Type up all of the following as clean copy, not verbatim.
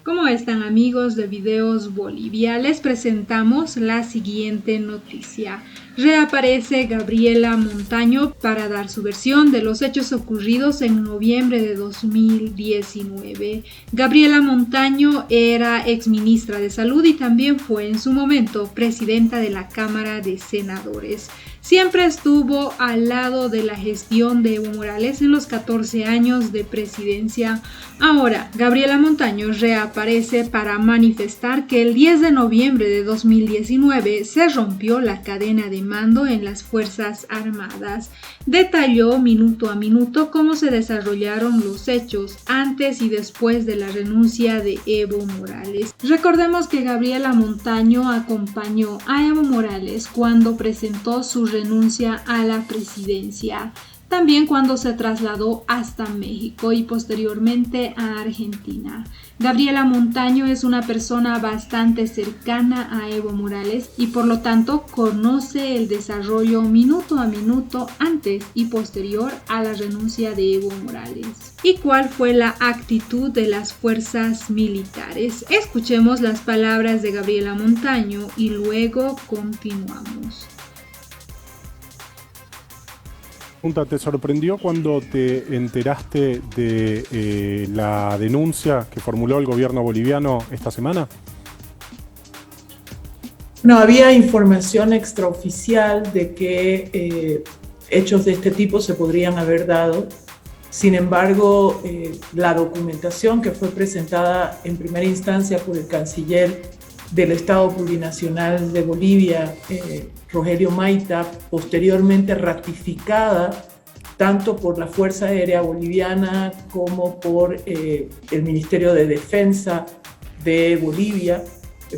¿Cómo están amigos de Videos Bolivia? Les presentamos la siguiente noticia. Reaparece Gabriela Montaño para dar su versión de los hechos ocurridos en noviembre de 2019. Gabriela Montaño era exministra de Salud y también fue en su momento presidenta de la Cámara de Senadores. Siempre estuvo al lado de la gestión de Evo Morales en los 14 años de presidencia. Ahora, Gabriela Montaño reaparece para manifestar que el 10 de noviembre de 2019 se rompió la cadena de mando en las Fuerzas Armadas. Detalló minuto a minuto cómo se desarrollaron los hechos antes y después de la renuncia de Evo Morales. Recordemos que Gabriela Montaño acompañó a Evo Morales cuando presentó su renuncia a la presidencia. También cuando se trasladó hasta México y posteriormente a Argentina. Gabriela Montaño es una persona bastante cercana a Evo Morales y por lo tanto conoce el desarrollo minuto a minuto antes y posterior a la renuncia de Evo Morales. ¿Y cuál fue la actitud de las fuerzas militares? Escuchemos las palabras de Gabriela Montaño y luego continuamos. ¿Te sorprendió cuando te enteraste de la denuncia que formuló el gobierno boliviano esta semana? No, había información extraoficial de que hechos de este tipo se podrían haber dado. Sin embargo, la documentación que fue presentada en primera instancia por el canciller del Estado Plurinacional de Bolivia, Rogelio Maita, posteriormente ratificada tanto por la Fuerza Aérea Boliviana como por el Ministerio de Defensa de Bolivia,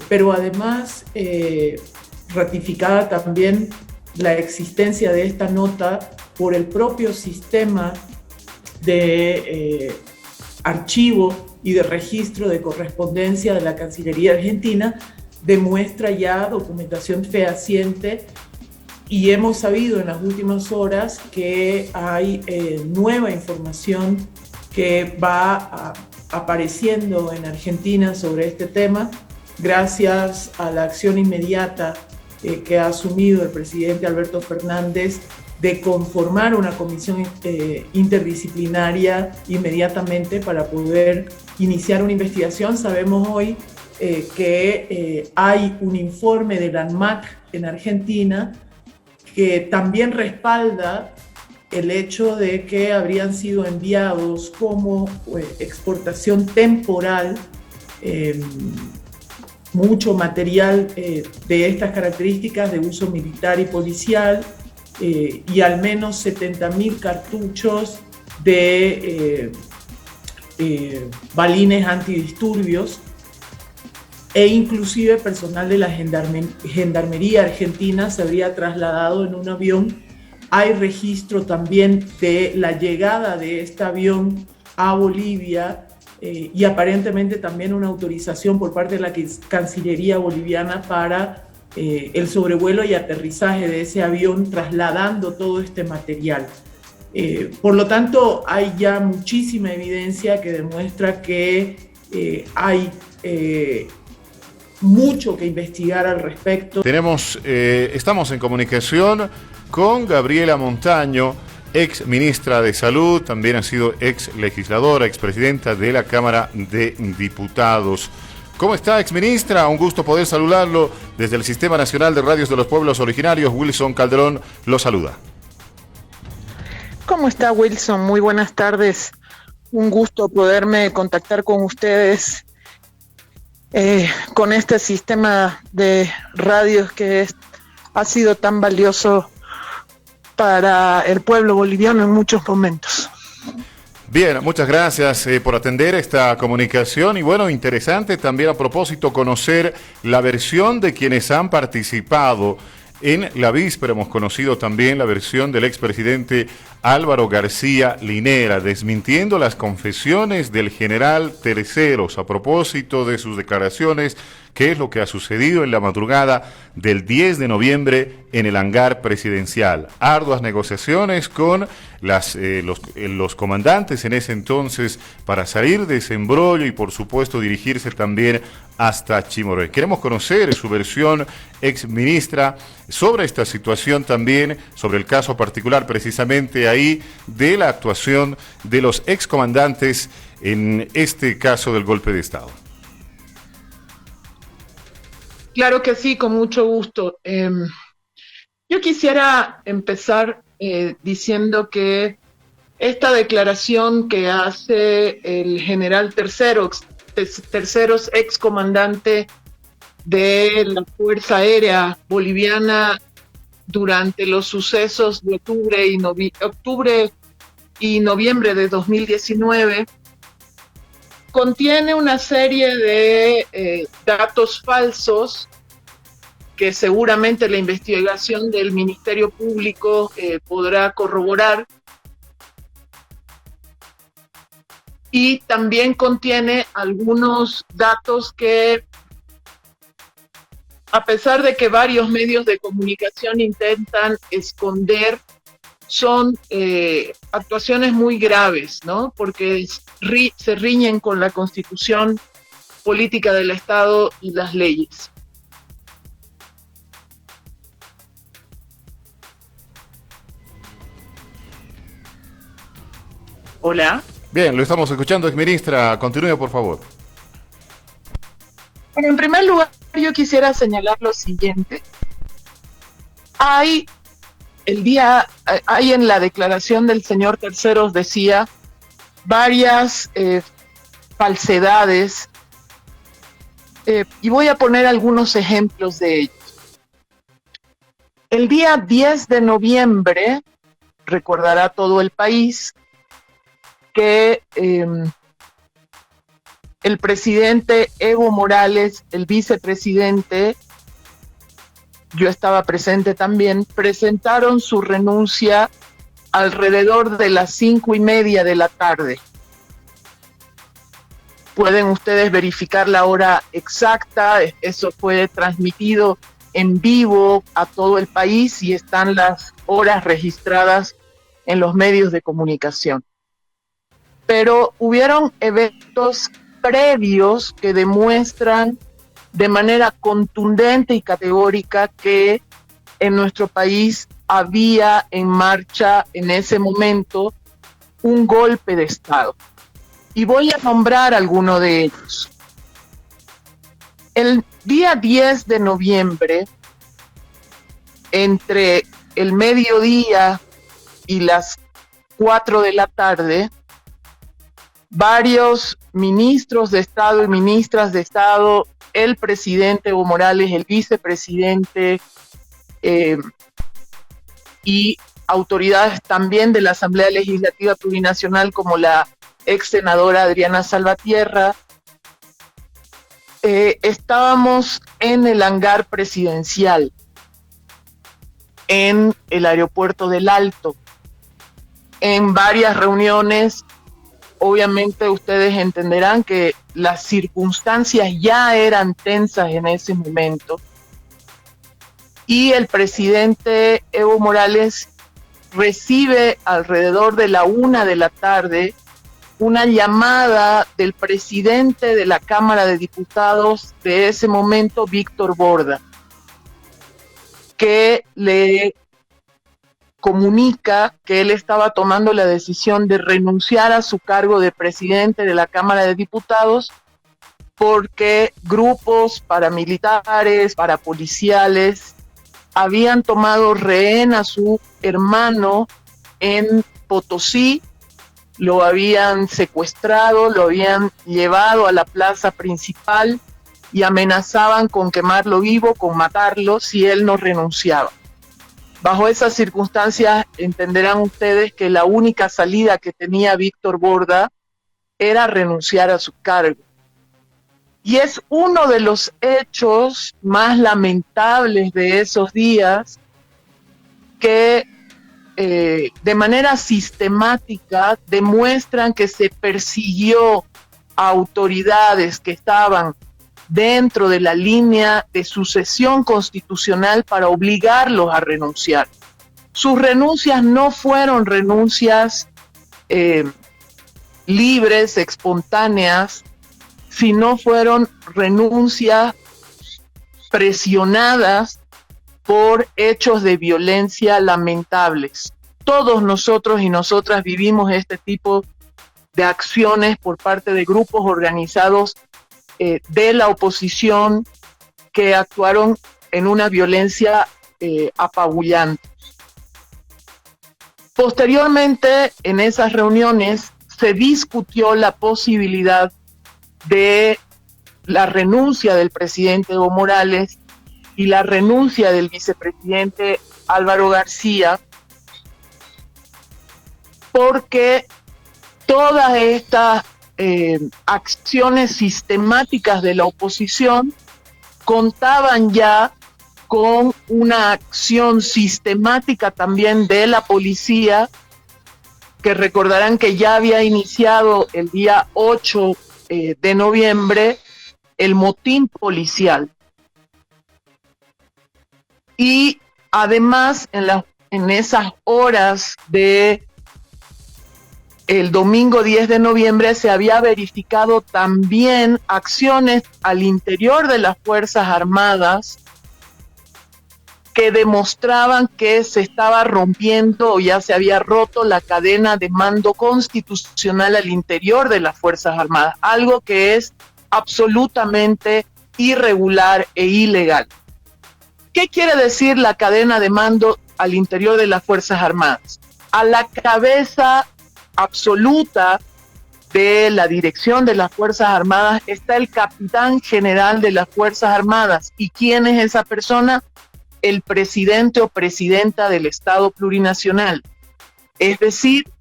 pero además ratificada también la existencia de esta nota por el propio sistema de archivo y de registro de correspondencia de la Cancillería Argentina, demuestra ya documentación fehaciente y hemos sabido en las últimas horas que hay nueva información que va apareciendo en Argentina sobre este tema gracias a la acción inmediata que ha asumido el presidente Alberto Fernández de conformar una comisión interdisciplinaria inmediatamente para poder iniciar una investigación. Sabemos hoy que hay un informe de la ANMAC en Argentina que también respalda el hecho de que habrían sido enviados como exportación temporal mucho material de estas características de uso militar y policial y al menos 70.000 cartuchos de balines antidisturbios e inclusive personal de la Gendarmería Argentina se habría trasladado en un avión. Hay registro también de la llegada de este avión a Bolivia y aparentemente también una autorización por parte de la Cancillería boliviana para el sobrevuelo y aterrizaje de ese avión trasladando todo este material. Por lo tanto, hay ya muchísima evidencia que demuestra que hay mucho que investigar al respecto. Estamos en comunicación con Gabriela Montaño, ex ministra de Salud, también ha sido ex legisladora, ex presidenta de la Cámara de Diputados. ¿Cómo está, ex ministra? Un gusto poder saludarlo desde el Sistema Nacional de Radios de los Pueblos Originarios. Wilson Calderón lo saluda. ¿Cómo está, Wilson? Muy buenas tardes. Un gusto poderme contactar con ustedes con este sistema de radios que ha sido tan valioso para el pueblo boliviano en muchos momentos. Bien, muchas gracias por atender esta comunicación y bueno, interesante también a propósito conocer la versión de quienes han participado en la víspera. Hemos conocido también la versión del expresidente Álvaro García Linera, desmintiendo las confesiones del general Terceros a propósito de sus declaraciones qué es lo que ha sucedido en la madrugada del 10 de noviembre en el hangar presidencial. Arduas negociaciones con los comandantes en ese entonces para salir de ese embrollo y por supuesto dirigirse también hasta Chimoré. Queremos conocer su versión, ex ministra, sobre esta situación también, sobre el caso particular precisamente ahí de la actuación de los excomandantes en este caso del golpe de Estado. Claro que sí, con mucho gusto. Yo quisiera empezar diciendo que esta declaración que hace el general Terceros, excomandante de la Fuerza Aérea Boliviana durante los sucesos de octubre y noviembre de 2019, contiene una serie de datos falsos que seguramente la investigación del Ministerio Público podrá corroborar, y también contiene algunos datos que, a pesar de que varios medios de comunicación intentan esconder, son actuaciones muy graves, ¿no? Porque se riñen con la Constitución política del Estado y las leyes. Hola. Bien, lo estamos escuchando, exministra. Continúe, por favor. Bueno, en primer lugar, yo quisiera señalar lo siguiente. Hay en la declaración del señor Terceros, decía, varias falsedades, y voy a poner algunos ejemplos de ellos. El día 10 de noviembre, recordará todo el país, que el presidente Evo Morales, el vicepresidente, yo estaba presente también, presentaron su renuncia alrededor de las 5:30 de la tarde. Pueden ustedes verificar la hora exacta, eso fue transmitido en vivo a todo el país y están las horas registradas en los medios de comunicación. Pero hubieron eventos previos que demuestran de manera contundente y categórica que en nuestro país había en marcha en ese momento un golpe de Estado. Y voy a nombrar alguno de ellos. El día 10 de noviembre, entre el mediodía y las 4 de la tarde, varios ministros de Estado y ministras de Estado, el presidente Evo Morales, el vicepresidente y autoridades también de la Asamblea Legislativa Plurinacional como la ex senadora Adriana Salvatierra, estábamos en el hangar presidencial, en el aeropuerto del Alto, en varias reuniones. Obviamente ustedes entenderán que las circunstancias ya eran tensas en ese momento y el presidente Evo Morales recibe alrededor de la 1 de la tarde una llamada del presidente de la Cámara de Diputados de ese momento, Víctor Borda, que le comunica que él estaba tomando la decisión de renunciar a su cargo de presidente de la Cámara de Diputados porque grupos paramilitares, parapoliciales, habían tomado rehén a su hermano en Potosí, lo habían secuestrado, lo habían llevado a la plaza principal y amenazaban con quemarlo vivo, con matarlo si él no renunciaba. Bajo esas circunstancias entenderán ustedes que la única salida que tenía Víctor Borda era renunciar a su cargo. Y es uno de los hechos más lamentables de esos días que de manera sistemática demuestran que se persiguió a autoridades que estaban dentro de la línea de sucesión constitucional para obligarlos a renunciar. Sus renuncias no fueron renuncias libres, espontáneas, sino fueron renuncias presionadas por hechos de violencia lamentables. Todos nosotros y nosotras vivimos este tipo de acciones por parte de grupos organizados de la oposición que actuaron en una violencia apabullante. Posteriormente, en esas reuniones, se discutió la posibilidad de la renuncia del presidente Evo Morales y la renuncia del vicepresidente Álvaro García, porque todas estas acciones sistemáticas de la oposición contaban ya con una acción sistemática también de la policía, que recordarán que ya había iniciado el día 8 de noviembre el motín policial. Y además en esas horas de el domingo 10 de noviembre se había verificado también acciones al interior de las Fuerzas Armadas que demostraban que se estaba rompiendo o ya se había roto la cadena de mando constitucional al interior de las Fuerzas Armadas, algo que es absolutamente irregular e ilegal. ¿Qué quiere decir la cadena de mando al interior de las Fuerzas Armadas? A la cabeza absoluta de la dirección de las Fuerzas Armadas está el capitán general de las Fuerzas Armadas. ¿Y quién es esa persona? El presidente o presidenta del Estado plurinacional, es decir,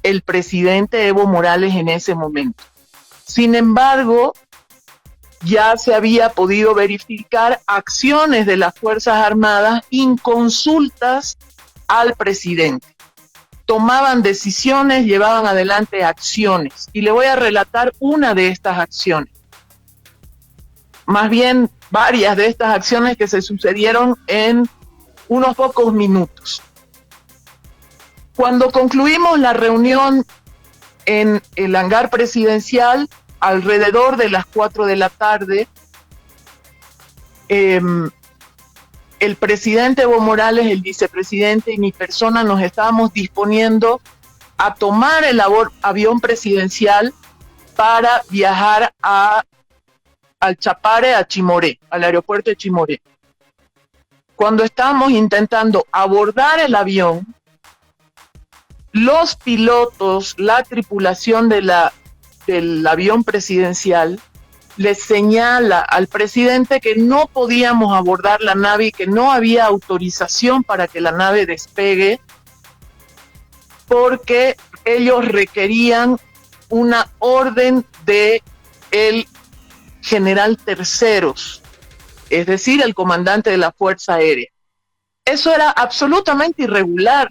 el presidente Evo Morales en ese momento. Sin embargo, ya se había podido verificar acciones de las Fuerzas Armadas inconsultas al presidente. Tomaban decisiones, llevaban adelante acciones. Y le voy a relatar una de estas acciones. Más bien, varias de estas acciones que se sucedieron en unos pocos minutos. Cuando concluimos la reunión en el hangar presidencial, alrededor de las 4 de la tarde, el presidente Evo Morales, el vicepresidente y mi persona nos estábamos disponiendo a tomar el avión presidencial para viajar al Chapare, a Chimoré, al aeropuerto de Chimoré. Cuando estábamos intentando abordar el avión, los pilotos, la tripulación del avión presidencial, les señala al presidente que no podíamos abordar la nave y que no había autorización para que la nave despegue, porque ellos requerían una orden de el general Terceros, es decir, el comandante de la Fuerza Aérea. Eso era absolutamente irregular.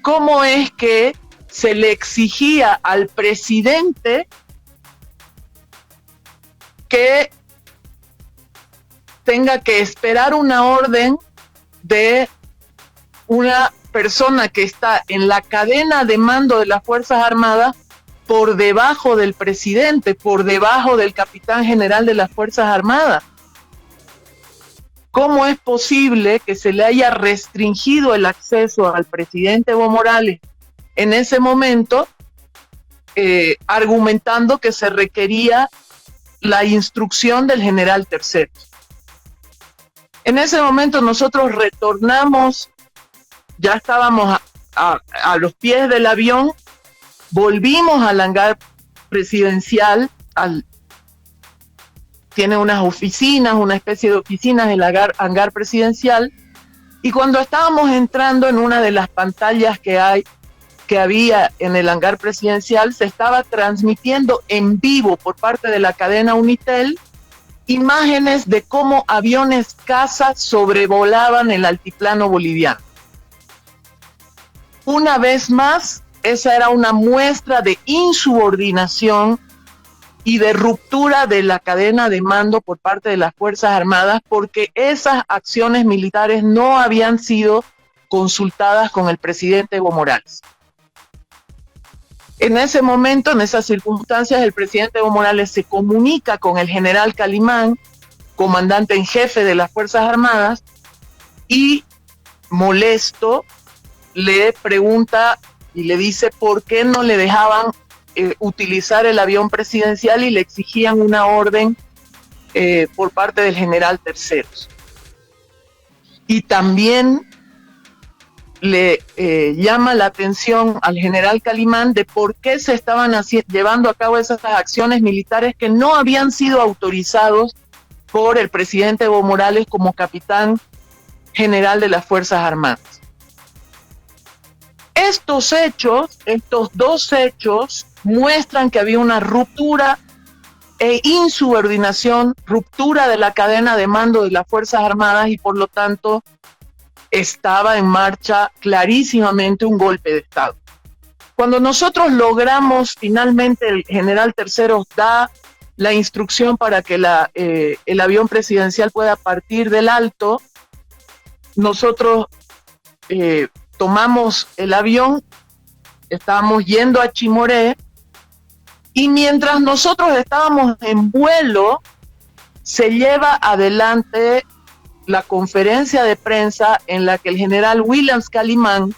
¿Cómo es que se le exigía al presidente que tenga que esperar una orden de una persona que está en la cadena de mando de las Fuerzas Armadas por debajo del presidente, por debajo del capitán general de las Fuerzas Armadas? ¿Cómo es posible que se le haya restringido el acceso al presidente Evo Morales en ese momento, argumentando que se requería la instrucción del general Terceros? En ese momento nosotros retornamos, ya estábamos a los pies del avión, volvimos al hangar presidencial, tiene unas oficinas, una especie de oficinas del hangar presidencial, y cuando estábamos entrando en una de las pantallas que había en el hangar presidencial, se estaba transmitiendo en vivo por parte de la cadena Unitel imágenes de cómo aviones caza sobrevolaban el altiplano boliviano. Una vez más, esa era una muestra de insubordinación y de ruptura de la cadena de mando por parte de las Fuerzas Armadas, porque esas acciones militares no habían sido consultadas con el presidente Evo Morales. En ese momento, en esas circunstancias, el presidente Evo Morales se comunica con el general Calimán, comandante en jefe de las Fuerzas Armadas, y molesto le pregunta y le dice por qué no le dejaban utilizar el avión presidencial y le exigían una orden por parte del general Terceros. Y también le llama la atención al general Calimán de por qué se estaban llevando a cabo esas acciones militares que no habían sido autorizados por el presidente Evo Morales como capitán general de las Fuerzas Armadas. Estos dos hechos, muestran que había una ruptura e insubordinación, ruptura de la cadena de mando de las Fuerzas Armadas y por lo tanto estaba en marcha clarísimamente un golpe de Estado. Cuando nosotros logramos, finalmente el general Terceros da la instrucción para que el avión presidencial pueda partir del Alto, nosotros tomamos el avión, estábamos yendo a Chimoré, y mientras nosotros estábamos en vuelo, se lleva adelante la conferencia de prensa en la que el general Williams Calimán,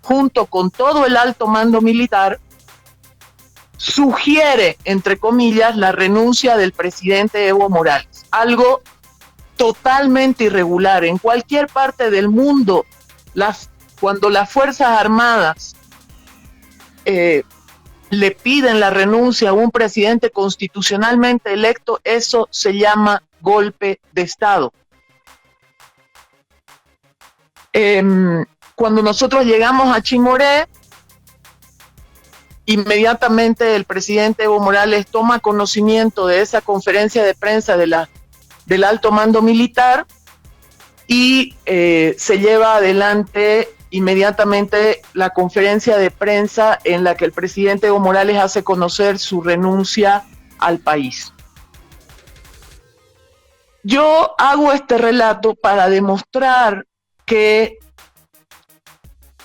junto con todo el alto mando militar, sugiere, entre comillas, la renuncia del presidente Evo Morales. Algo totalmente irregular. En cualquier parte del mundo, cuando las Fuerzas Armadas le piden la renuncia a un presidente constitucionalmente electo, eso se llama golpe de Estado. Cuando nosotros llegamos a Chimoré, inmediatamente el presidente Evo Morales toma conocimiento de esa conferencia de prensa del alto mando militar y se lleva adelante inmediatamente la conferencia de prensa en la que el presidente Evo Morales hace conocer su renuncia al país. Yo hago este relato para demostrar que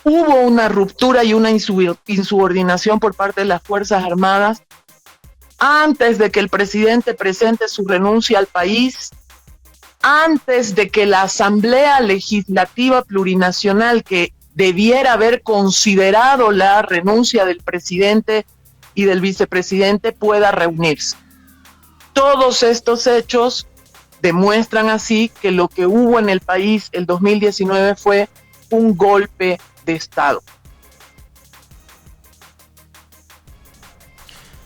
hubo una ruptura y una insubordinación por parte de las Fuerzas Armadas antes de que el presidente presente su renuncia al país, antes de que la Asamblea Legislativa Plurinacional, que debiera haber considerado la renuncia del presidente y del vicepresidente, pueda reunirse. Todos estos hechos demuestran así que lo que hubo en el país el 2019 fue un golpe de Estado.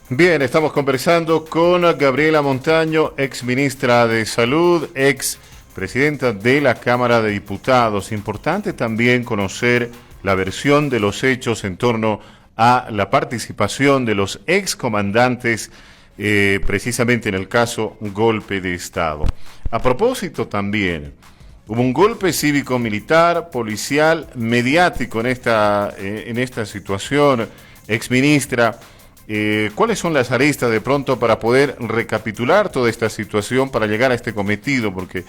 Bien, estamos conversando con Gabriela Montaño, ex ministra de Salud, ex presidenta de la Cámara de Diputados. Importante también conocer la versión de los hechos en torno a la participación de los excomandantes, precisamente en el caso golpe de Estado. A propósito también, hubo un golpe cívico-militar, policial, mediático en esta situación, exministra. ¿Cuáles son las aristas de pronto para poder recapitular toda esta situación para llegar a este cometido? Porque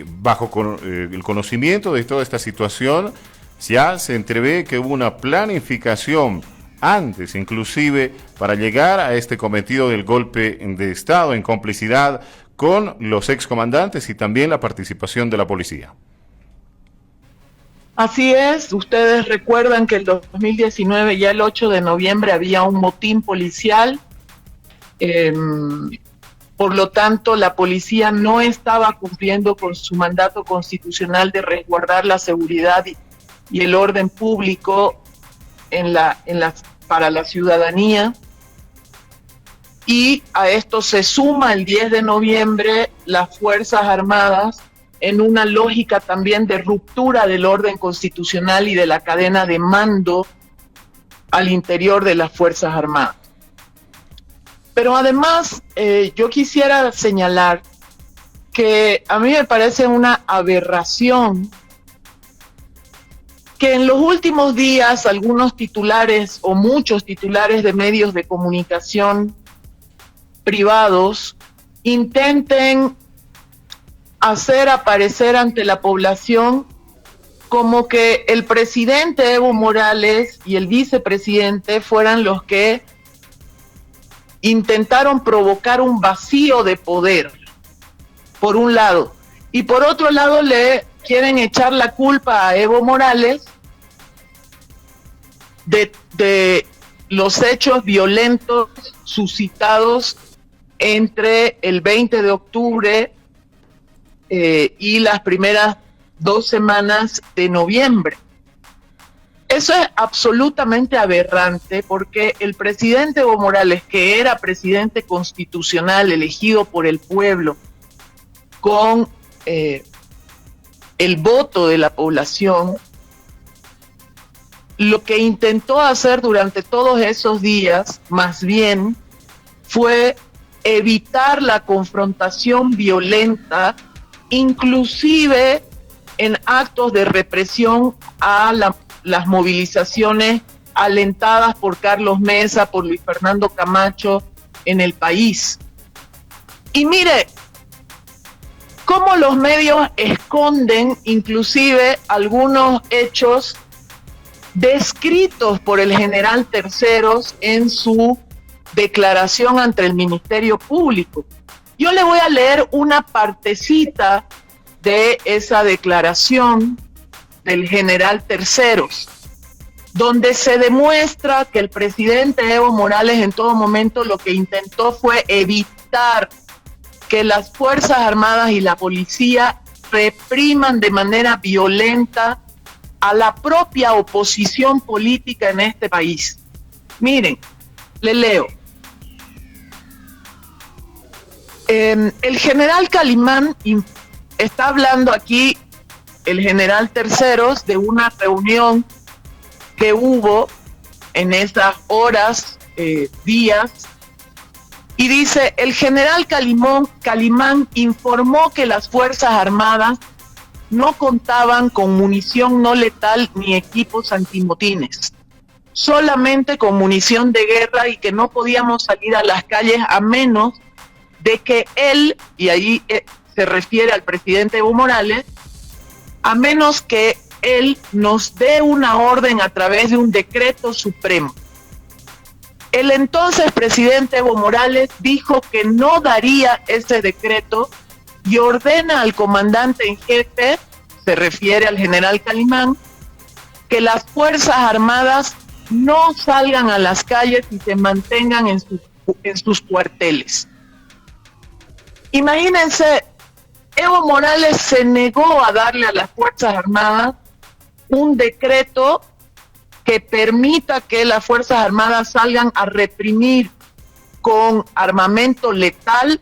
bajo el conocimiento de toda esta situación ya se entrevé que hubo una planificación antes inclusive para llegar a este cometido del golpe de Estado en complicidad con los excomandantes y también la participación de la policía. Así es, ustedes recuerdan que el 2019, ya el 8 de noviembre, había un motín policial, por lo tanto la policía no estaba cumpliendo con su mandato constitucional de resguardar la seguridad y el orden público para la ciudadanía. Y a esto se suma el 10 de noviembre las Fuerzas Armadas en una lógica también de ruptura del orden constitucional y de la cadena de mando al interior de las Fuerzas Armadas. Pero además, yo quisiera señalar que a mí me parece una aberración que en los últimos días algunos titulares o muchos titulares de medios de comunicación privados intenten hacer aparecer ante la población como que el presidente Evo Morales y el vicepresidente fueran los que intentaron provocar un vacío de poder, por un lado, y por otro lado le quieren echar la culpa a Evo Morales de los hechos violentos suscitados entre el 20 de octubre y las primeras 2 semanas de noviembre. Eso es absolutamente aberrante porque el presidente Evo Morales, que era presidente constitucional elegido por el pueblo con el voto de la población, lo que intentó hacer durante todos esos días, más bien, fue evitar la confrontación violenta, inclusive en actos de represión a las movilizaciones alentadas por Carlos Mesa, por Luis Fernando Camacho en el país. Y mire, cómo los medios esconden inclusive algunos hechos descritos por el general Terceros en su declaración ante el Ministerio Público. Yo le voy a leer una partecita de esa declaración del general Terceros, donde se demuestra que el presidente Evo Morales en todo momento lo que intentó fue evitar que las Fuerzas Armadas y la policía repriman de manera violenta a la propia oposición política en este país. Miren, le leo. El general Calimán está hablando aquí, el general Terceros, de una reunión que hubo en esas horas, días, y dice, el general Calimán informó que las Fuerzas Armadas no contaban con munición no letal ni equipos antimotines, solamente con munición de guerra y que no podíamos salir a las calles a menos de que él, y ahí se refiere al presidente Evo Morales, a menos que él nos dé una orden a través de un decreto supremo. El entonces presidente Evo Morales dijo que no daría ese decreto y ordena al comandante en jefe, se refiere al general Calimán, que las Fuerzas Armadas no salgan a las calles y se mantengan en sus cuarteles. Imagínense, Evo Morales se negó a darle a las Fuerzas Armadas un decreto que permita que las Fuerzas Armadas salgan a reprimir con armamento letal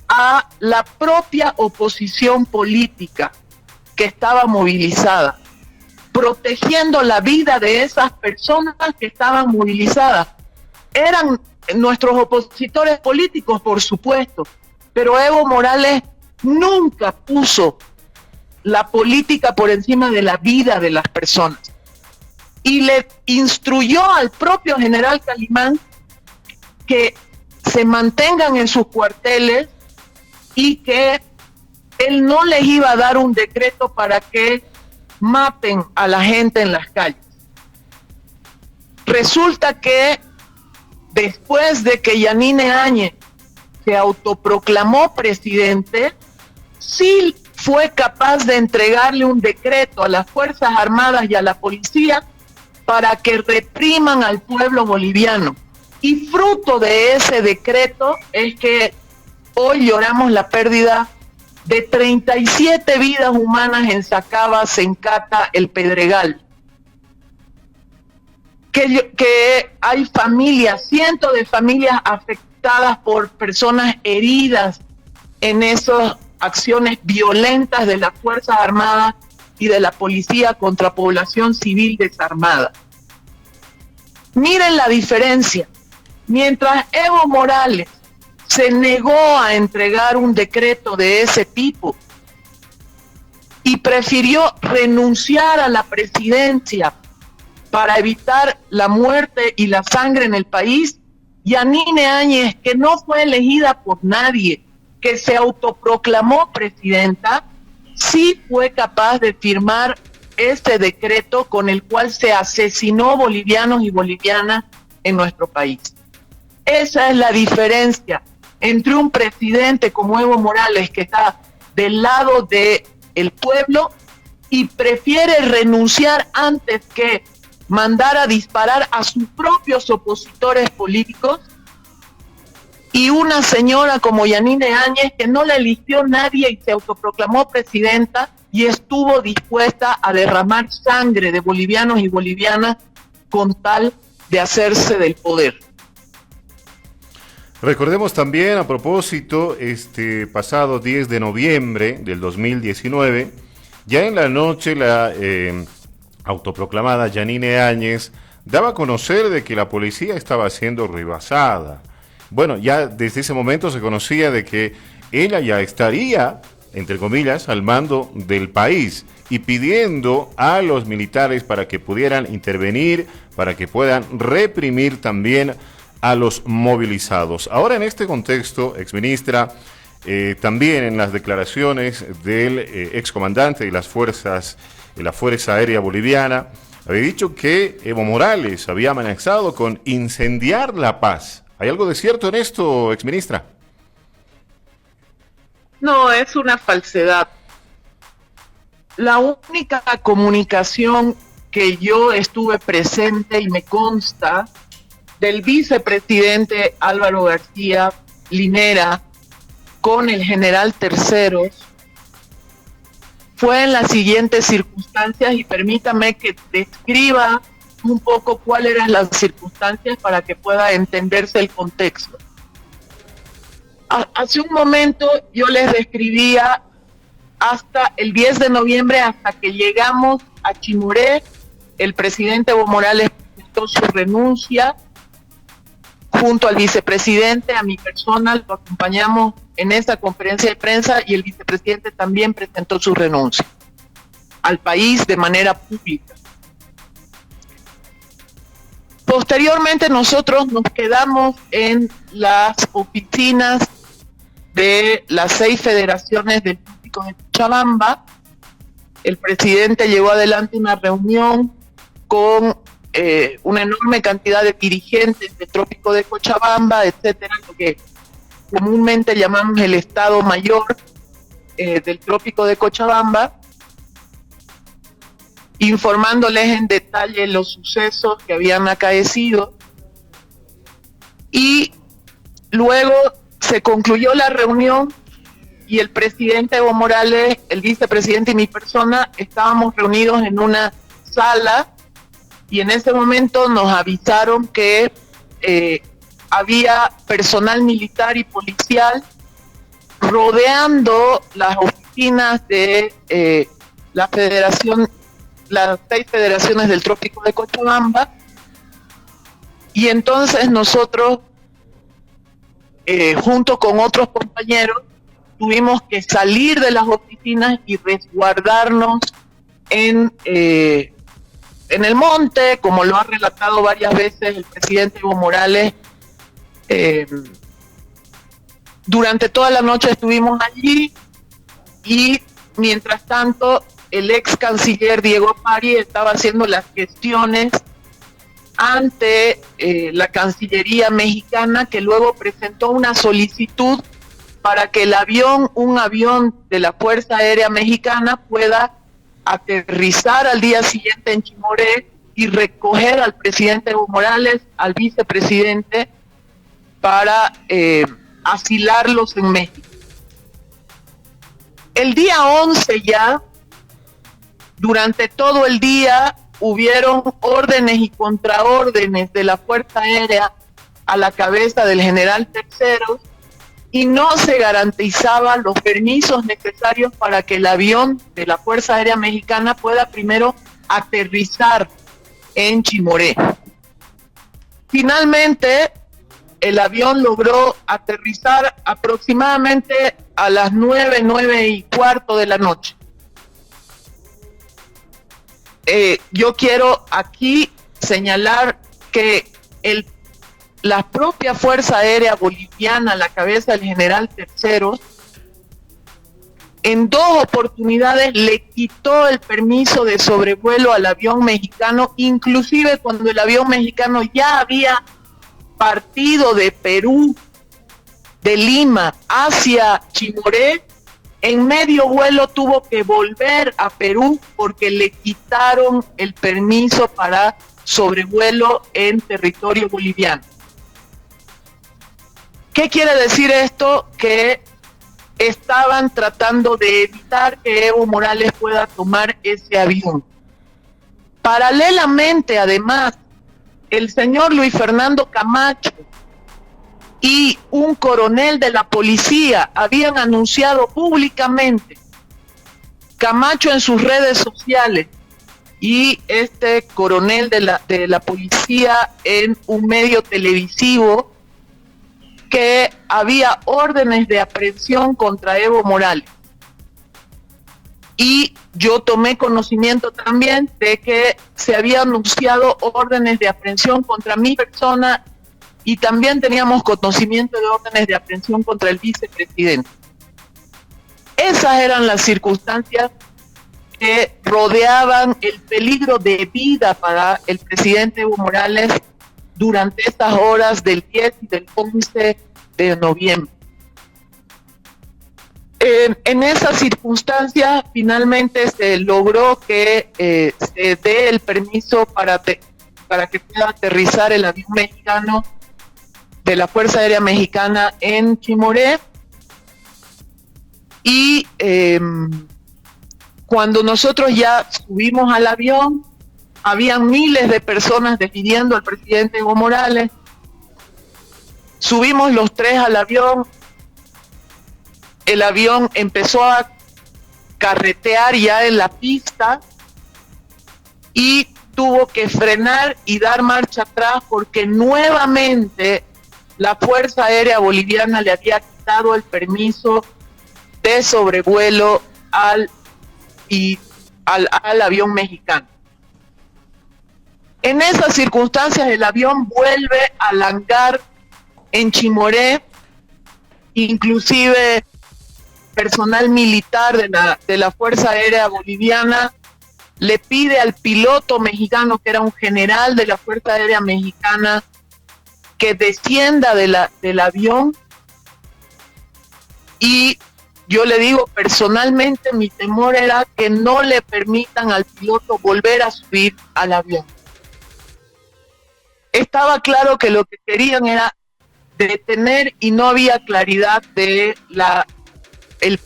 a la propia oposición política que estaba movilizada, protegiendo la vida de esas personas que estaban movilizadas. Eran nuestros opositores políticos, por supuesto, pero Evo Morales nunca puso la política por encima de la vida de las personas. Y le instruyó al propio general Calimán que se mantengan en sus cuarteles y que él no les iba a dar un decreto para que maten a la gente en las calles. Resulta que después de que Yanine Áñez se autoproclamó presidente, sí fue capaz de entregarle un decreto a las Fuerzas Armadas y a la policía para que repriman al pueblo boliviano. Y fruto de ese decreto es que hoy lloramos la pérdida de 37 vidas humanas en Sacaba, Sencata, El Pedregal. Que hay familias, cientos de familias afectadas por personas heridas en esas acciones violentas de las Fuerzas Armadas y de la policía contra población civil desarmada. Miren la diferencia. Mientras Evo Morales se negó a entregar un decreto de ese tipo y prefirió renunciar a la presidencia para evitar la muerte y la sangre en el país, Yanine Áñez, que no fue elegida por nadie, que se autoproclamó presidenta, sí fue capaz de firmar este decreto con el cual se asesinó bolivianos y bolivianas en nuestro país. Esa es la diferencia entre un presidente como Evo Morales, que está del lado del pueblo y prefiere renunciar antes que mandar a disparar a sus propios opositores políticos, y una señora como Yanine Áñez, que no la eligió nadie y se autoproclamó presidenta y estuvo dispuesta a derramar sangre de bolivianos y bolivianas con tal de hacerse del poder. Recordemos también, a propósito, este pasado 10 de noviembre del 2019, ya en la noche la autoproclamada Yanine Áñez daba a conocer de que la policía estaba siendo rebasada. Bueno, ya desde ese momento se conocía de que ella ya estaría, entre comillas, al mando del país y pidiendo a los militares para que pudieran intervenir, para que puedan reprimir también a los movilizados. Ahora, en este contexto, exministra, también en las declaraciones del excomandante de la Fuerza Aérea Boliviana, había dicho que Evo Morales había amenazado con incendiar la paz. ¿Hay algo de cierto en esto, exministra? No, es una falsedad. La única comunicación que yo estuve presente y me consta del vicepresidente Álvaro García Linera con el general Terceros fue en las siguientes circunstancias, y permítame que describa un poco cuáles eran las circunstancias para que pueda entenderse el contexto. Hace un momento yo les describía hasta el 10 de noviembre, hasta que llegamos a Chimoré, el presidente Evo Morales presentó su renuncia junto al vicepresidente, a mi persona, lo acompañamos en esa conferencia de prensa, y el vicepresidente también presentó su renuncia al país de manera pública. Posteriormente nosotros nos quedamos en las oficinas de las 6 federaciones del Trópico de Cochabamba. El presidente llevó adelante una reunión con una enorme cantidad de dirigentes del Trópico de Cochabamba, etcétera, lo que comúnmente llamamos el Estado Mayor del Trópico de Cochabamba, informándoles en detalle los sucesos que habían acaecido, y luego se concluyó la reunión y el presidente Evo Morales, el vicepresidente y mi persona estábamos reunidos en una sala, y en ese momento nos avisaron que había personal militar y policial rodeando las oficinas de la federación, las 6 federaciones del Trópico de Cochabamba, y entonces nosotros, junto con otros compañeros, tuvimos que salir de las oficinas y resguardarnos en el monte, como lo ha relatado varias veces el presidente Evo Morales. Durante toda la noche estuvimos allí, y mientras tanto el ex canciller Diego Pari estaba haciendo las gestiones ante la Cancillería mexicana, que luego presentó una solicitud para que un avión de la Fuerza Aérea Mexicana pueda aterrizar al día siguiente en Chimoré y recoger al presidente Evo Morales, al vicepresidente, para asilarlos en México. El día 11 ya, durante todo el día, hubieron órdenes y contraórdenes de la Fuerza Aérea a la cabeza del general Terceros, y no se garantizaban los permisos necesarios para que el avión de la Fuerza Aérea Mexicana pueda primero aterrizar en Chimoré. Finalmente, el avión logró aterrizar aproximadamente a las 9:15 de la noche. Yo quiero aquí señalar que el la propia Fuerza Aérea Boliviana, a la cabeza del general Terceros, en 2 oportunidades le quitó el permiso de sobrevuelo al avión mexicano, inclusive cuando el avión mexicano ya había partido de Perú, de Lima, hacia Chimoré. En medio vuelo tuvo que volver a Perú porque le quitaron el permiso para sobrevuelo en territorio boliviano. ¿Qué quiere decir esto? Que estaban tratando de evitar que Evo Morales pueda tomar ese avión. Paralelamente, además, el señor Luis Fernando Camacho y un coronel de la policía habían anunciado públicamente, Camacho en sus redes sociales y este coronel de la policía en un medio televisivo, que había órdenes de aprehensión contra Evo Morales. Y yo tomé conocimiento también de que se había anunciado órdenes de aprehensión contra mi persona y también teníamos conocimiento de órdenes de aprehensión contra el vicepresidente. Esas eran las circunstancias que rodeaban el peligro de vida para el presidente Evo Morales durante estas horas del 10 y del 11 de noviembre. En esas circunstancias finalmente se logró que se dé el permiso para que pueda aterrizar el avión mexicano de la Fuerza Aérea Mexicana en Chimoré. Y cuando nosotros ya subimos al avión, habían miles de personas despidiendo al presidente Evo Morales. Subimos los 3 al avión, el avión empezó a carretear ya en la pista y tuvo que frenar y dar marcha atrás porque nuevamente la Fuerza Aérea Boliviana le había quitado el permiso de sobrevuelo al avión mexicano. En esas circunstancias el avión vuelve al hangar en Chimoré, inclusive personal militar de la Fuerza Aérea Boliviana le pide al piloto mexicano, que era un general de la Fuerza Aérea Mexicana, que descienda del avión. Y yo le digo, personalmente mi temor era que no le permitan al piloto volver a subir al avión. Estaba claro que lo que querían era detener y no había claridad de el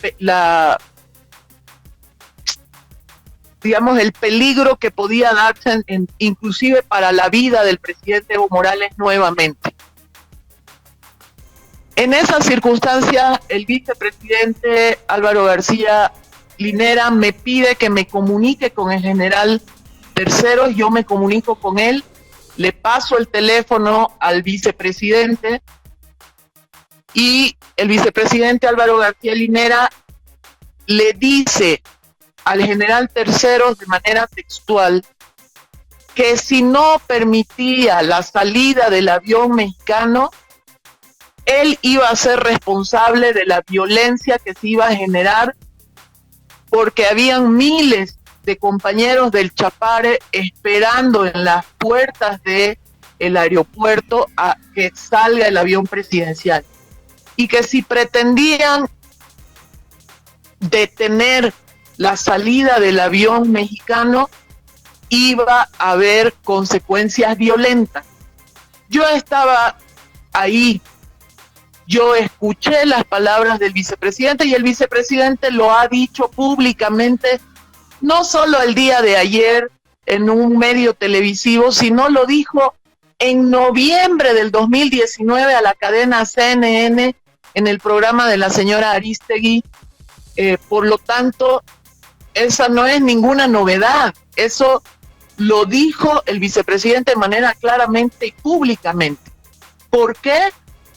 peligro que podía darse inclusive para la vida del presidente Evo Morales nuevamente. En esas circunstancias, el vicepresidente Álvaro García Linera me pide que me comunique con el general Terceros. Yo me comunico con él, le paso el teléfono al vicepresidente y el vicepresidente Álvaro García Linera le dice al general Terceros de manera textual que si no permitía la salida del avión mexicano, él iba a ser responsable de la violencia que se iba a generar, porque habían miles de compañeros del Chapare esperando en las puertas del aeropuerto a que salga el avión presidencial, y que si pretendían detener la salida del avión mexicano iba a haber consecuencias violentas. Yo estaba ahí, yo escuché las palabras del vicepresidente y el vicepresidente lo ha dicho públicamente, no solo el día de ayer en un medio televisivo, sino lo dijo en noviembre del 2019 a la cadena CNN en el programa de la señora Aristegui. Por lo tanto, esa no es ninguna novedad. Eso lo dijo el vicepresidente de manera claramente y públicamente. ¿Por qué?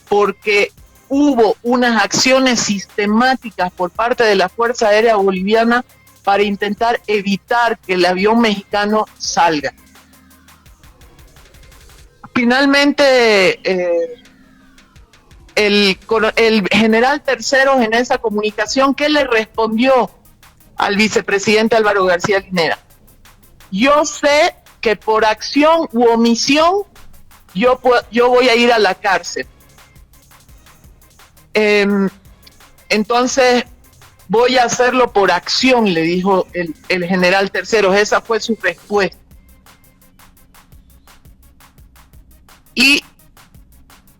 Porque hubo unas acciones sistemáticas por parte de la Fuerza Aérea Boliviana para intentar evitar que el avión mexicano salga. finalmente el general Terceros en esa comunicación, ¿qué le respondió al vicepresidente Álvaro García Linera? Yo sé que por acción u omisión yo voy a ir a la cárcel. Entonces voy a hacerlo por acción, le dijo el general Terceros. Esa fue su respuesta. Y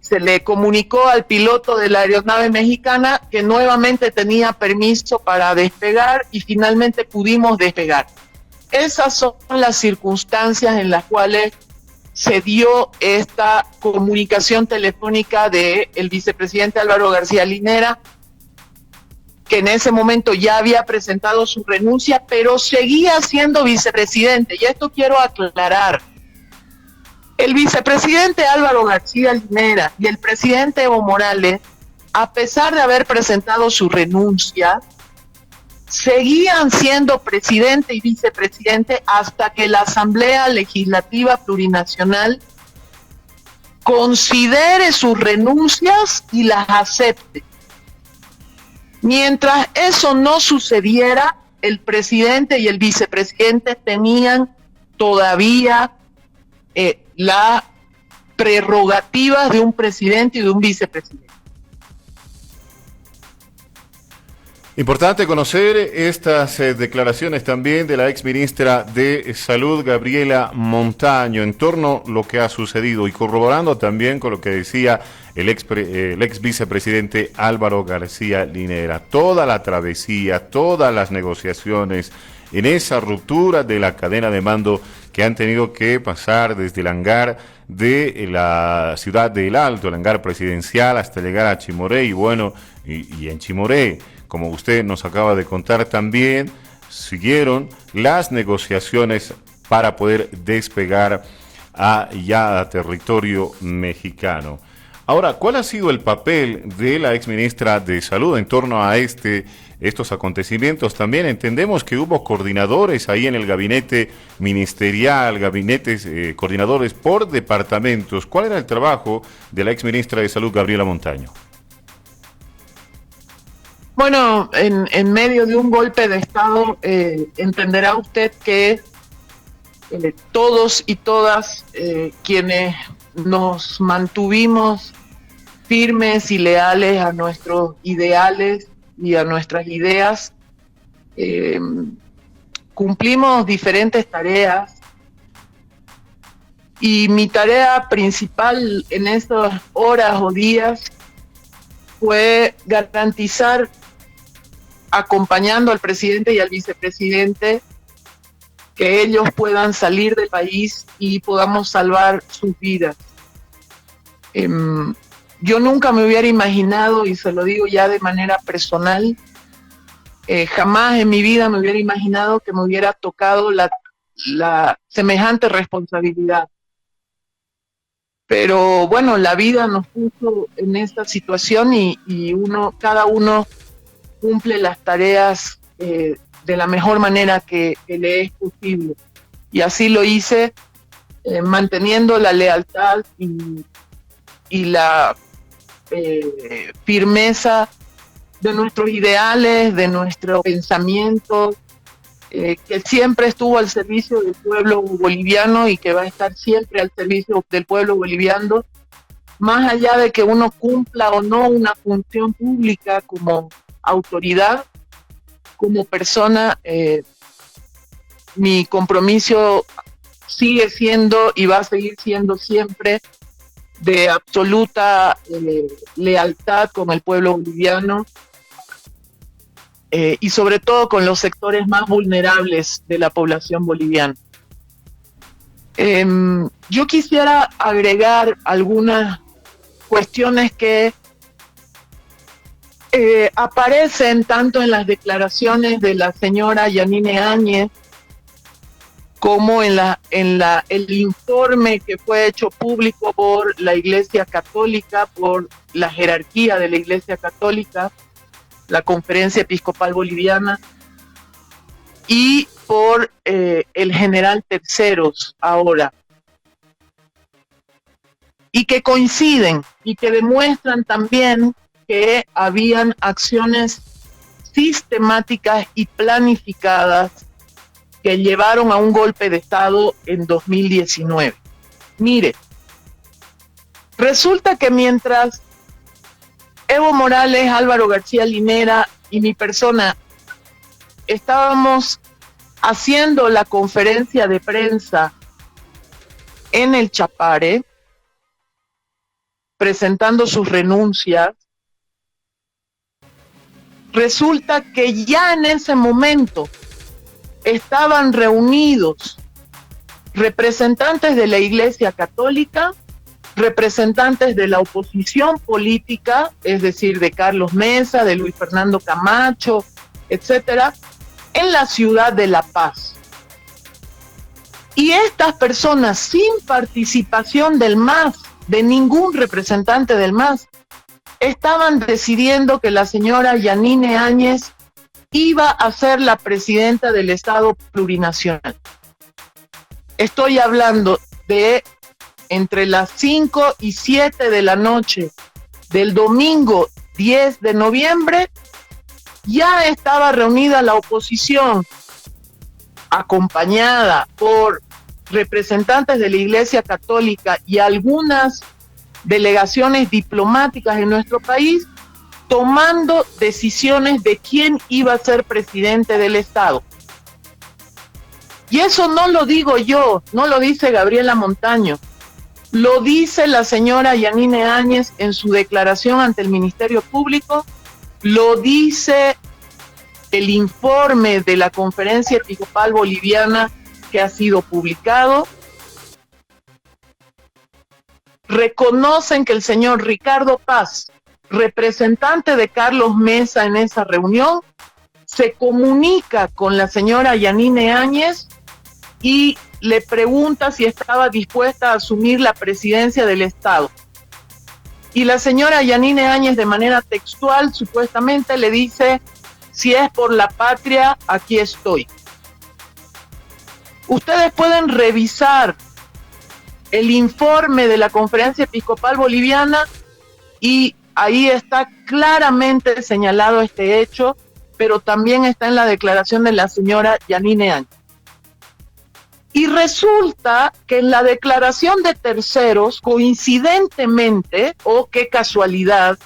se le comunicó al piloto de la aeronave mexicana que nuevamente tenía permiso para despegar y finalmente pudimos despegar. Esas son las circunstancias en las cuales se dio esta comunicación telefónica del vicepresidente Álvaro García Linera, que en ese momento ya había presentado su renuncia, pero seguía siendo vicepresidente. Y esto quiero aclarar. El vicepresidente Álvaro García Linera y el presidente Evo Morales, a pesar de haber presentado su renuncia, seguían siendo presidente y vicepresidente hasta que la Asamblea Legislativa Plurinacional considere sus renuncias y las acepte. Mientras eso no sucediera, el presidente y el vicepresidente tenían todavía la prerrogativa de un presidente y de un vicepresidente. Importante conocer estas declaraciones también de la exministra de Salud, Gabriela Montaño, en torno a lo que ha sucedido y corroborando también con lo que decía el ex vicepresidente Álvaro García Linera. Toda la travesía, todas las negociaciones en esa ruptura de la cadena de mando que han tenido que pasar desde el hangar de la ciudad de El Alto, el hangar presidencial, hasta llegar a Chimoré y en Chimoré, como usted nos acaba de contar también, siguieron las negociaciones para poder despegar ya a territorio mexicano. Ahora, ¿cuál ha sido el papel de la exministra de Salud en torno a estos acontecimientos? También entendemos que hubo coordinadores ahí en el gabinete ministerial, coordinadores por departamentos. ¿Cuál era el trabajo de la exministra de Salud, Gabriela Montaño? Bueno, en medio de un golpe de Estado, entenderá usted que todos y todas quienes nos mantuvimos firmes y leales a nuestros ideales y a nuestras ideas, cumplimos diferentes tareas, y mi tarea principal en esas horas o días fue garantizar, acompañando al presidente y al vicepresidente, que ellos puedan salir del país y podamos salvar sus vidas. Yo nunca me hubiera imaginado, y se lo digo ya de manera personal, jamás en mi vida me hubiera imaginado que me hubiera tocado la semejante responsabilidad. Pero bueno, la vida nos puso en esta situación y cada uno cumple las tareas de la mejor manera que le es posible. Y así lo hice, manteniendo la lealtad y la firmeza de nuestros ideales, de nuestro pensamiento, que siempre estuvo al servicio del pueblo boliviano y que va a estar siempre al servicio del pueblo boliviano, más allá de que uno cumpla o no una función pública como autoridad, como persona. Mi compromiso sigue siendo y va a seguir siendo siempre de absoluta lealtad con el pueblo boliviano, y sobre todo con los sectores más vulnerables de la población boliviana. Yo quisiera agregar algunas cuestiones que aparecen tanto en las declaraciones de la señora Yanine Áñez como en el informe que fue hecho público por la Iglesia Católica, por la jerarquía de la Iglesia Católica, la Conferencia Episcopal Boliviana, y por el general Terceros ahora. y que coinciden y que demuestran también que habían acciones sistemáticas y planificadas que llevaron a un golpe de Estado en 2019. Mire, resulta que mientras Evo Morales, Álvaro García Linera y mi persona estábamos haciendo la conferencia de prensa en el Chapare, presentando sus renuncias, resulta que ya en ese momento estaban reunidos representantes de la Iglesia Católica, representantes de la oposición política, es decir, de Carlos Mesa, de Luis Fernando Camacho, etcétera, en la ciudad de La Paz. Y estas personas, sin participación del MAS, de ningún representante del MAS, estaban decidiendo que la señora Yanine Áñez iba a ser la presidenta del Estado plurinacional. Estoy hablando de entre las 5 y 7 de la noche del domingo 10 de noviembre, ya estaba reunida la oposición, acompañada por representantes de la Iglesia Católica y algunas delegaciones diplomáticas en nuestro país, tomando decisiones de quién iba a ser presidente del Estado. Y eso no lo digo yo, no lo dice Gabriela Montaño, lo dice la señora Yanine Áñez en su declaración ante el Ministerio Público, lo dice el informe de la Conferencia Episcopal Boliviana que ha sido publicado. Reconocen que el señor Ricardo Paz, representante de Carlos Mesa en esa reunión, se comunica con la señora Yanine Áñez y le pregunta si estaba dispuesta a asumir la presidencia del Estado. Y la señora Yanine Áñez, de manera textual, supuestamente le dice: si es por la patria, aquí estoy. Ustedes pueden revisar el informe de la Conferencia Episcopal Boliviana y ahí está claramente señalado este hecho, pero también está en la declaración de la señora Yanine Áñez. Y resulta que en la declaración de terceros, coincidentemente, qué casualidad,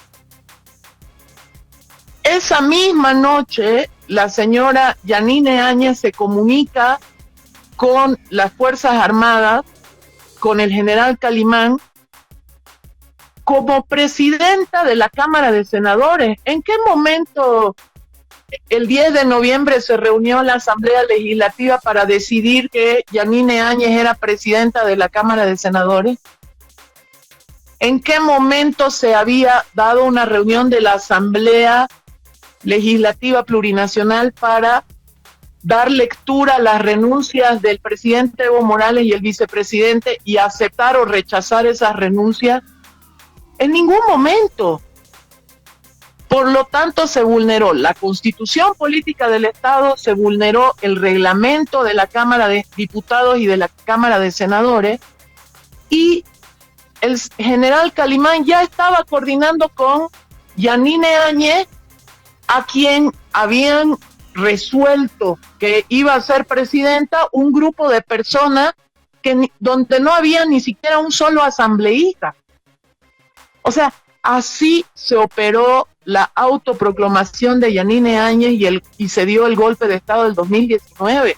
esa misma noche la señora Yanine Áñez se comunica con las Fuerzas Armadas, con el general Calimán, como presidenta de la Cámara de Senadores. ¿En qué momento el 10 de noviembre se reunió la Asamblea Legislativa para decidir que Yanine Áñez era presidenta de la Cámara de Senadores? ¿En qué momento se había dado una reunión de la Asamblea Legislativa Plurinacional para dar lectura a las renuncias del presidente Evo Morales y el vicepresidente y aceptar o rechazar esas renuncias? En ningún momento. Por lo tanto, se vulneró la Constitución Política del Estado, se vulneró el reglamento de la Cámara de Diputados y de la Cámara de Senadores, y el general Calimán ya estaba coordinando con Yanine Áñez, a quien habían resuelto que iba a ser presidenta un grupo de personas donde no había ni siquiera un solo asambleísta. O sea, así se operó la autoproclamación de Yanine Áñez y se dio el golpe de Estado del 2019,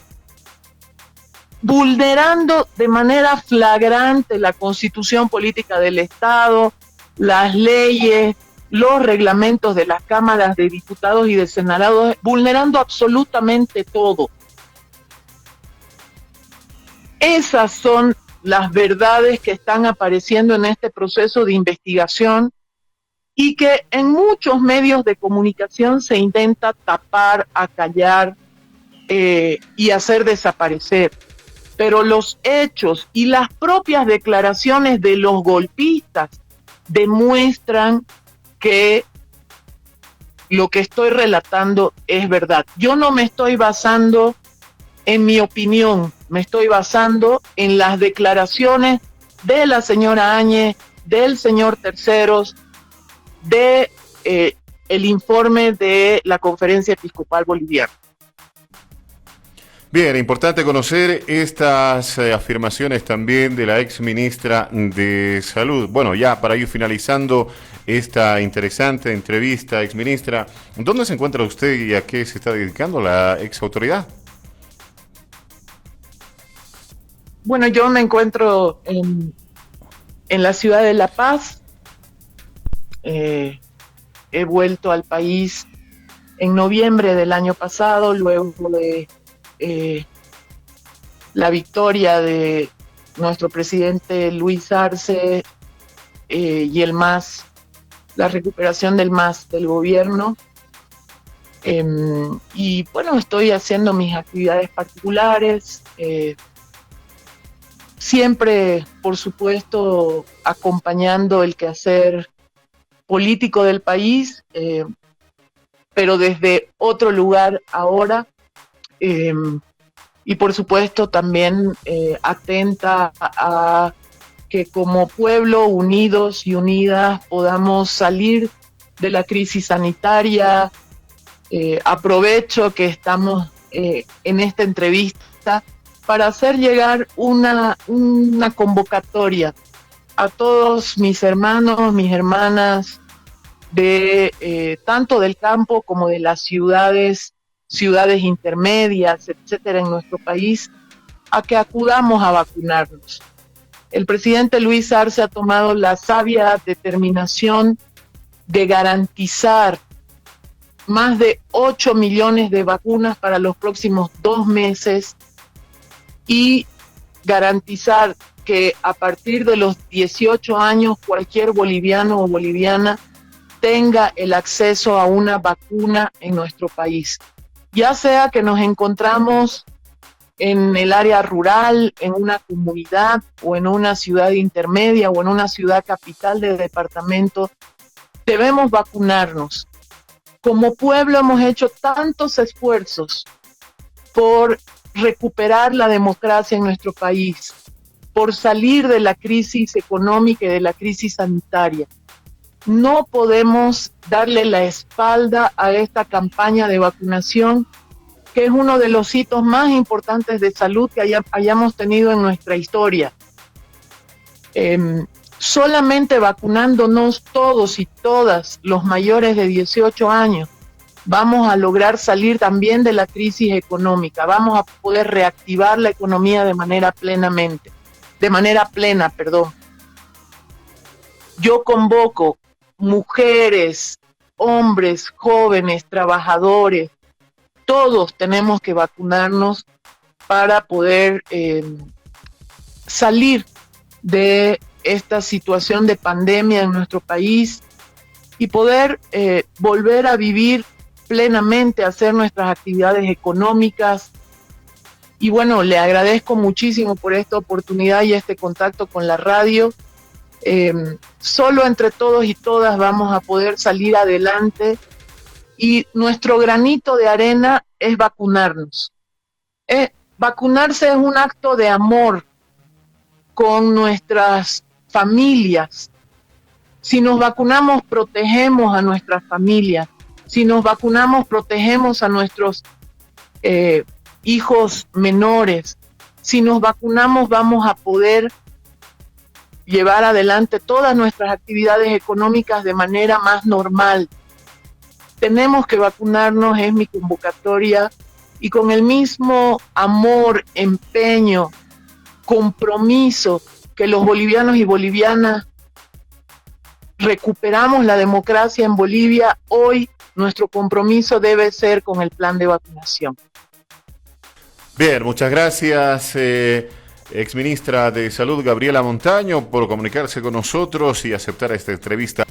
vulnerando de manera flagrante la Constitución Política del Estado, las leyes, los reglamentos de las cámaras de diputados y de senadores, vulnerando absolutamente todo. Esas son las verdades que están apareciendo en este proceso de investigación y que en muchos medios de comunicación se intenta tapar, acallar y hacer desaparecer. Pero los hechos y las propias declaraciones de los golpistas demuestran que lo que estoy relatando es verdad. Yo no me estoy basando en mi opinión, me estoy basando en las declaraciones de la señora Áñez, del señor Terceros, de el informe de la Conferencia Episcopal Boliviana. Bien, importante conocer estas afirmaciones también de la ex ministra de Salud. Bueno, ya para ir finalizando esta interesante entrevista, ex ministra, ¿dónde se encuentra usted y a qué se está dedicando la ex autoridad? Bueno, yo me encuentro en la ciudad de La Paz. He vuelto al país en noviembre del año pasado, luego de la victoria de nuestro presidente Luis Arce y el MAS, la recuperación del MAS del gobierno. Y bueno, estoy haciendo mis actividades particulares, siempre, por supuesto, acompañando el quehacer político del país, pero desde otro lugar ahora, y por supuesto también atenta a que como pueblo, unidos y unidas, podamos salir de la crisis sanitaria. Aprovecho que estamos en esta entrevista para hacer llegar una convocatoria a todos mis hermanos, mis hermanas, de tanto del campo como de las ciudades intermedias, etcétera, en nuestro país, a que acudamos a vacunarnos. El presidente Luis Arce ha tomado la sabia determinación de garantizar más de 8 millones de vacunas para los próximos 2 meses y garantizar que a partir de los 18 años cualquier boliviano o boliviana tenga el acceso a una vacuna en nuestro país. Ya sea que nos encontramos en el área rural, en una comunidad o en una ciudad intermedia o en una ciudad capital del departamento, debemos vacunarnos. Como pueblo hemos hecho tantos esfuerzos por recuperar la democracia en nuestro país, por salir de la crisis económica y de la crisis sanitaria. No podemos darle la espalda a esta campaña de vacunación, que es uno de los hitos más importantes de salud que hayamos tenido en nuestra historia. Solamente vacunándonos todos y todas los mayores de 18 años, vamos a lograr salir también de la crisis económica, vamos a poder reactivar la economía de manera plena. Yo convoco mujeres, hombres, jóvenes, trabajadores, todos tenemos que vacunarnos para poder salir de esta situación de pandemia en nuestro país y poder volver a vivir plenamente, hacer nuestras actividades económicas. Y bueno, le agradezco muchísimo por esta oportunidad y este contacto con la radio. Solo entre todos y todas vamos a poder salir adelante y nuestro granito de arena es vacunarnos. Vacunarse es un acto de amor con nuestras familias. Si nos vacunamos, protegemos a nuestras familias. Si nos vacunamos, protegemos a nuestros hijos menores. Si nos vacunamos, vamos a poder llevar adelante todas nuestras actividades económicas de manera más normal. Tenemos que vacunarnos, es mi convocatoria, y con el mismo amor, empeño, compromiso que los bolivianos y bolivianas recuperamos la democracia en Bolivia, hoy nuestro compromiso debe ser con el plan de vacunación. Bien, muchas gracias, exministra de Salud Gabriela Montaño, por comunicarse con nosotros y aceptar esta entrevista.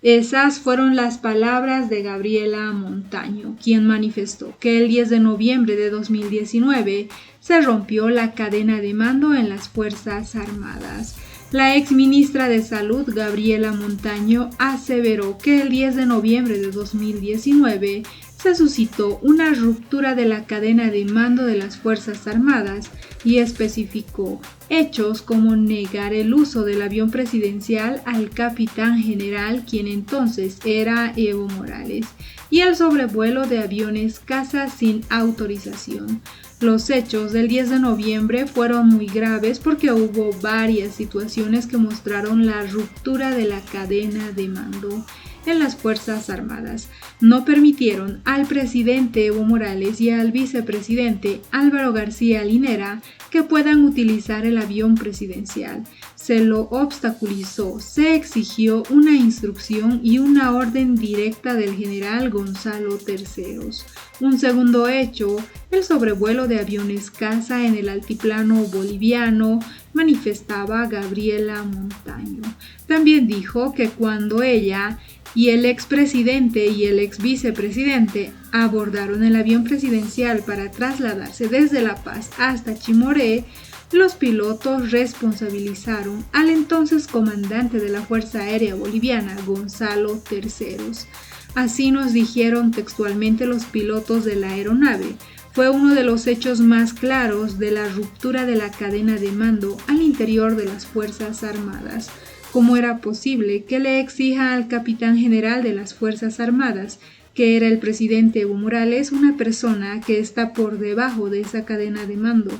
Esas fueron las palabras de Gabriela Montaño, quien manifestó que el 10 de noviembre de 2019 se rompió la cadena de mando en las Fuerzas Armadas. La ex ministra de Salud, Gabriela Montaño, aseveró que el 10 de noviembre de 2019 se suscitó una ruptura de la cadena de mando de las Fuerzas Armadas y especificó hechos como negar el uso del avión presidencial al capitán general, quien entonces era Evo Morales, y el sobrevuelo de aviones caza sin autorización. Los hechos del 10 de noviembre fueron muy graves porque hubo varias situaciones que mostraron la ruptura de la cadena de mando en las Fuerzas Armadas. No permitieron al presidente Evo Morales y al vicepresidente Álvaro García Linera que puedan utilizar el avión presidencial. Se lo obstaculizó, se exigió una instrucción y una orden directa del general Gonzalo Terceros. Un segundo hecho, el sobrevuelo de aviones caza en el altiplano boliviano, manifestaba Gabriela Montaño. También dijo que cuando ella y el expresidente y el exvicepresidente abordaron el avión presidencial para trasladarse desde La Paz hasta Chimoré, los pilotos responsabilizaron al entonces comandante de la Fuerza Aérea Boliviana, Gonzalo Terceros. Así nos dijeron textualmente los pilotos de la aeronave. Fue uno de los hechos más claros de la ruptura de la cadena de mando al interior de las Fuerzas Armadas. ¿Cómo era posible que le exija al capitán general de las Fuerzas Armadas, que era el presidente Evo Morales, una persona que está por debajo de esa cadena de mando?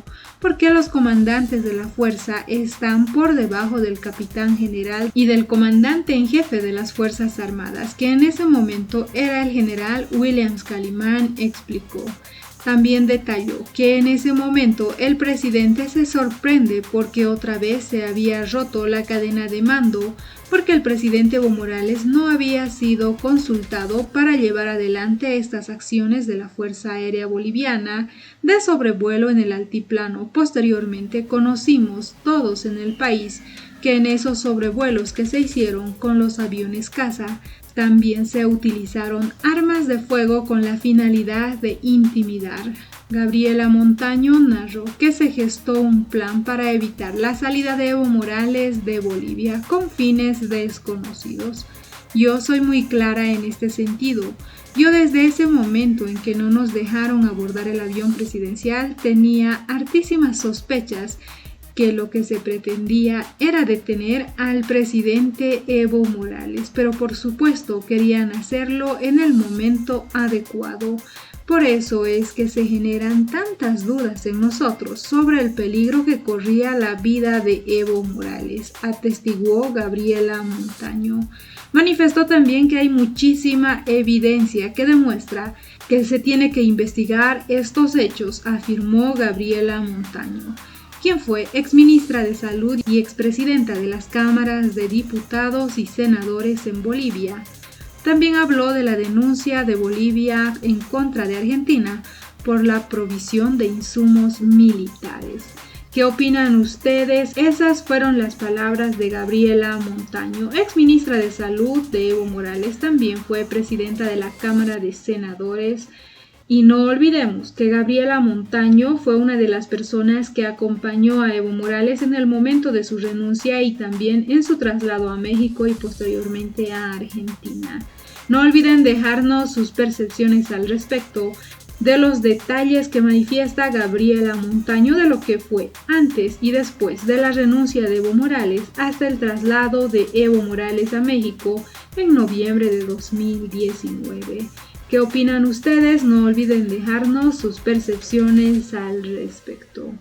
¿Por qué los comandantes de la fuerza están por debajo del capitán general y del comandante en jefe de las Fuerzas Armadas, que en ese momento era el general Williams Calimán? Explicó. También detalló que en ese momento el presidente se sorprende porque otra vez se había roto la cadena de mando, porque el presidente Evo Morales no había sido consultado para llevar adelante estas acciones de la Fuerza Aérea Boliviana de sobrevuelo en el altiplano. Posteriormente conocimos todos en el país que en esos sobrevuelos que se hicieron con los aviones caza, también se utilizaron armas de fuego con la finalidad de intimidar. Gabriela Montaño narró que se gestó un plan para evitar la salida de Evo Morales de Bolivia con fines desconocidos. Yo soy muy clara en este sentido. Yo desde ese momento en que no nos dejaron abordar el avión presidencial tenía hartísimas sospechas que lo que se pretendía era detener al presidente Evo Morales, pero por supuesto querían hacerlo en el momento adecuado. Por eso es que se generan tantas dudas en nosotros sobre el peligro que corría la vida de Evo Morales, atestiguó Gabriela Montaño. Manifestó también que hay muchísima evidencia que demuestra que se tiene que investigar estos hechos, afirmó Gabriela Montaño, quien fue exministra de Salud y expresidenta de las cámaras de diputados y senadores en Bolivia. También habló de la denuncia de Bolivia en contra de Argentina por la provisión de insumos militares. ¿Qué opinan ustedes? Esas fueron las palabras de Gabriela Montaño, exministra de Salud de Evo Morales. También fue presidenta de la Cámara de Senadores. Y no olvidemos que Gabriela Montaño fue una de las personas que acompañó a Evo Morales en el momento de su renuncia y también en su traslado a México y posteriormente a Argentina. No olviden dejarnos sus percepciones al respecto de los detalles que manifiesta Gabriela Montaño de lo que fue antes y después de la renuncia de Evo Morales hasta el traslado de Evo Morales a México en noviembre de 2019. ¿Qué opinan ustedes? No olviden dejarnos sus percepciones al respecto.